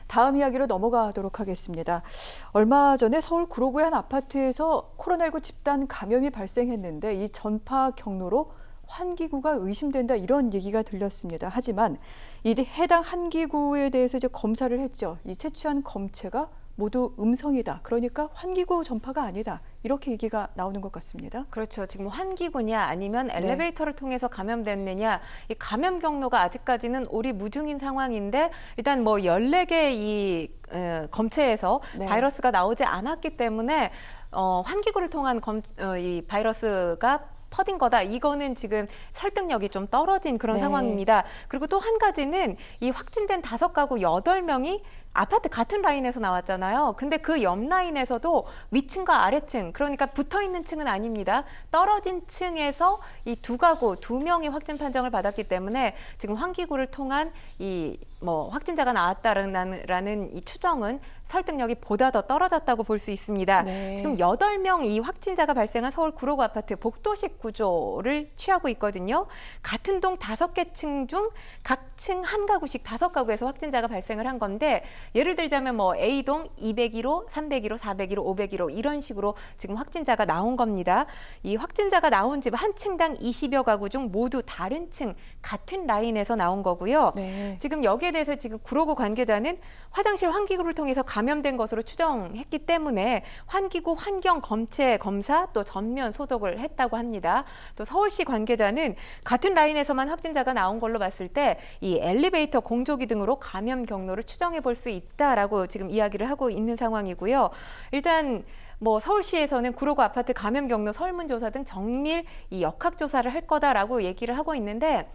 다음 이야기로 넘어가도록 하겠습니다. 얼마 전에 서울 구로구의 한 아파트에서 코로나19 집단 감염이 발생했는데 이 전파 경로로 환기구가 의심된다 이런 얘기가 들렸습니다. 하지만 이 해당 환기구에 대해서 이제 검사를 했죠. 이 채취한 검체가 모두 음성이다. 그러니까 환기구 전파가 아니다. 이렇게 얘기가 나오는 것 같습니다. 그렇죠. 지금 환기구냐 아니면 엘리베이터를 통해서 감염됐느냐, 이 감염 경로가 아직까지는 오리무중인 상황인데 일단 뭐 14개 이 검체에서 바이러스가 나오지 않았기 때문에 환기구를 통한 이 바이러스가 퍼진 거다. 이거는 지금 설득력이 좀 떨어진 그런 상황입니다. 그리고 또 한 가지는 이 확진된 5가구 8명이 아파트 같은 라인에서 나왔잖아요. 근데 그 옆 라인에서도 위층과 아래층, 그러니까 붙어 있는 층은 아닙니다. 떨어진 층에서 이 2가구 2명이 확진 판정을 받았기 때문에 지금 환기구를 통한 이 확진자가 나왔다라는 이 추정은 설득력이 보다 더 떨어졌다고 볼 수 있습니다. 지금 8명 이 확진자가 발생한 서울 구로구 아파트 복도식 구조를 취하고 있거든요. 같은 동 5개 층 중 각 층 한 가구씩 5가구에서 확진자가 발생을 한 건데, 예를 들자면 A동 201호, 301호, 401호, 501호 이런 식으로 지금 확진자가 나온 겁니다. 이 확진자가 나온 집 한 층당 20여 가구 중 모두 다른 층 같은 라인에서 나온 거고요. 지금 여기에 대해서 지금 구로구 관계자는 화장실 환기구를 통해서 감염된 것으로 추정했기 때문에 환기구 환경 검체 검사 또 전면 소독을 했다고 합니다. 또 서울시 관계자는 같은 라인에서만 확진자가 나온 걸로 봤을 때 이 엘리베이터 공조기 등으로 감염 경로를 추정해 볼 수 있다라고 지금 이야기를 하고 있는 상황이고요. 일단 서울시에서는 구로구 아파트 감염 경로 설문조사 등 정밀 이 역학조사를 할 거다라고 얘기를 하고 있는데,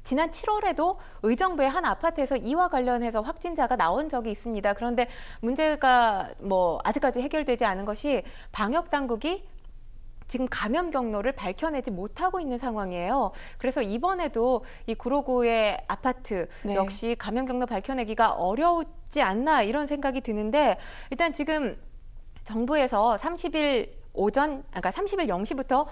지난 7월에도 의정부의 한 아파트에서 이와 관련해서 확진자가 나온 적이 있습니다. 그런데 문제가 아직까지 해결되지 않은 것이 방역 당국이 지금 감염 경로를 밝혀내지 못하고 있는 상황이에요. 그래서 이번에도 이 구로구의 아파트 역시 감염 경로 밝혀내기가 어려웠지 않나 이런 생각이 드는데, 일단 지금 정부에서 30일 0시부터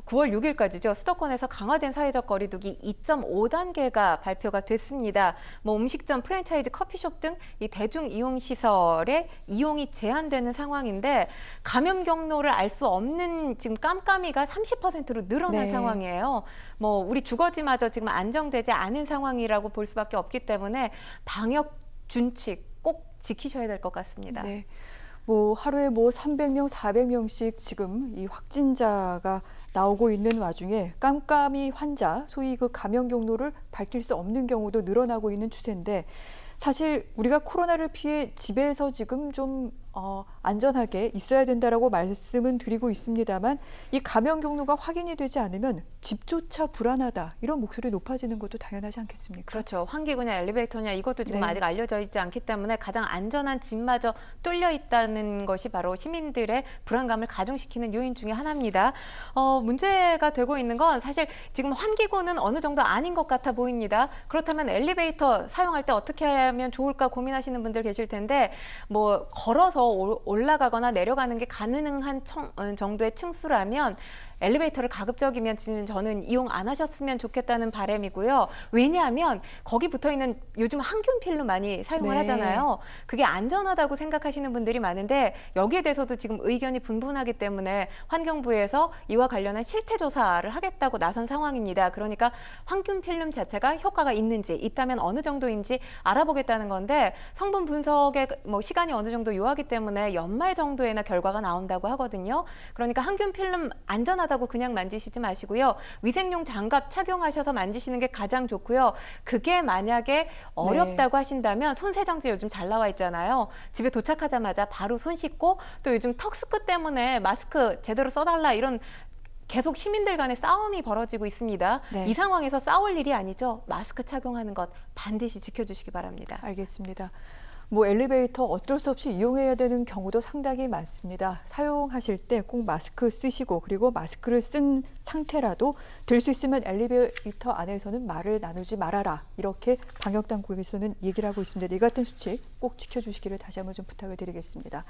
9월 6일까지죠. 수도권에서 강화된 사회적 거리두기 2.5단계가 발표가 됐습니다. 음식점, 프랜차이즈, 커피숍 등 이 대중 이용 시설의 이용이 제한되는 상황인데, 감염 경로를 알 수 없는 지금 깜깜이가 30%로 늘어난 상황이에요. 우리 주거지마저 지금 안정되지 않은 상황이라고 볼 수밖에 없기 때문에 방역 준칙 꼭 지키셔야 될 것 같습니다. 하루에 300명, 400명씩 지금 이 확진자가 나오고 있는 와중에 깜깜이 환자, 소위 그 감염 경로를 밝힐 수 없는 경우도 늘어나고 있는 추세인데, 사실 우리가 코로나를 피해 집에서 지금 좀 안전하게 있어야 된다라고 말씀은 드리고 있습니다만, 이 감염 경로가 확인이 되지 않으면 집조차 불안하다 이런 목소리 높아지는 것도 당연하지 않겠습니까? 그렇죠. 환기구냐 엘리베이터냐 이것도 지금 아직 알려져 있지 않기 때문에 가장 안전한 집마저 뚫려 있다는 것이 바로 시민들의 불안감을 가중시키는 요인 중에 하나입니다. 문제가 되고 있는 건 사실 지금 환기구는 어느 정도 아닌 것 같아 보입니다. 그렇다면 엘리베이터 사용할 때 어떻게 하면 좋을까 고민하시는 분들 계실 텐데, 걸어서 올라가거나 내려가는 게 가능한 정도의 층수라면 엘리베이터를 가급적이면 저는 이용 안 하셨으면 좋겠다는 바람이고요. 왜냐하면 거기 붙어있는 요즘 항균 필름 많이 사용을 하잖아요. 그게 안전하다고 생각하시는 분들이 많은데, 여기에 대해서도 지금 의견이 분분하기 때문에 환경부에서 이와 관련한 실태조사를 하겠다고 나선 상황입니다. 그러니까 항균 필름 자체가 효과가 있는지, 있다면 어느 정도인지 알아보겠다는 건데, 성분 분석에 시간이 어느 정도 요하기 때문에 연말 정도에나 결과가 나온다고 하거든요. 그러니까 항균 필름 안전하다고 그냥 만지시지 마시고요. 위생용 장갑 착용하셔서 만지시는 게 가장 좋고요. 그게 만약에 어렵다고 하신다면 손세정제 요즘 잘 나와 있잖아요. 집에 도착하자마자 바로 손 씻고, 또 요즘 턱스크 때문에 마스크 제대로 써달라 이런 계속 시민들 간의 싸움이 벌어지고 있습니다. 이 상황에서 싸울 일이 아니죠. 마스크 착용하는 것 반드시 지켜주시기 바랍니다. 알겠습니다. 엘리베이터 어쩔 수 없이 이용해야 되는 경우도 상당히 많습니다. 사용하실 때 꼭 마스크 쓰시고, 그리고 마스크를 쓴 상태라도 될 수 있으면 엘리베이터 안에서는 말을 나누지 말아라. 이렇게 방역당국에서는 얘기를 하고 있습니다. 이 같은 수칙 꼭 지켜주시기를 다시 한번 좀 부탁을 드리겠습니다.